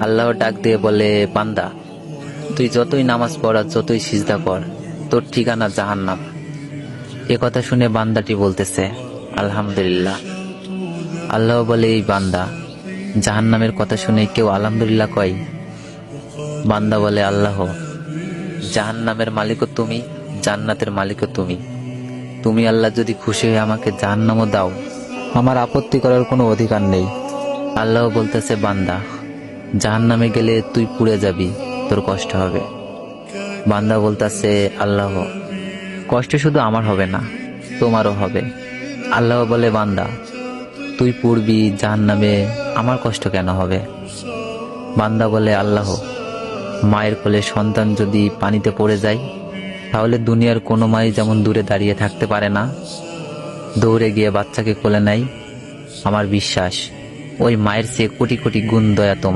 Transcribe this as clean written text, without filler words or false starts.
আল্লাহ ডাক দিয়ে বলে, বান্দা তুই যতই নামাজ পড় আর যতই সিজদা কর, তোর ঠিকানা জাহান্নাম। এ কথা শুনে বান্দাটি বলতেছে, আলহামদুলিল্লাহ। আল্লাহ বলে, এই বান্দা, জাহান্নামের কথা শুনে কেউ আলহামদুলিল্লাহ কয়? বান্দা বলে, আল্লাহ, জাহান্নামের মালিকও তুমি, জান্নাতের মালিকও তুমি। তুমি আল্লাহ যদি খুশি হয়ে আমাকে জাহান্নামও দাও, আমার আপত্তি করার কোনো অধিকার নেই। আল্লাহ বলতেছে, বান্দা, জাহান্নামে গেলে তুই পুড়ে যাবি, তোর কষ্ট হবে। বান্দা বলতেছে, আল্লাহ, কষ্ট শুধু আমার হবে না, তোমারও হবে। আল্লাহ বলে, বান্দা, তুই পুড়বি জাহান্নামে, আমার কষ্ট কেন হবে? বান্দা বলে, আল্লাহ, মায়ের কোলে সন্তান যদি পানিতে পড়ে যায়, তাহলে দুনিয়ার কোনো মাই যেমন দূরে দাঁড়িয়ে থাকতে পারে না, দৌড়ে গিয়ে বাচ্চাকে কোলে নেয়, আমার বিশ্বাস ওই মায়ের চেয়ে কোটি কোটি গুণ দয়া তোমার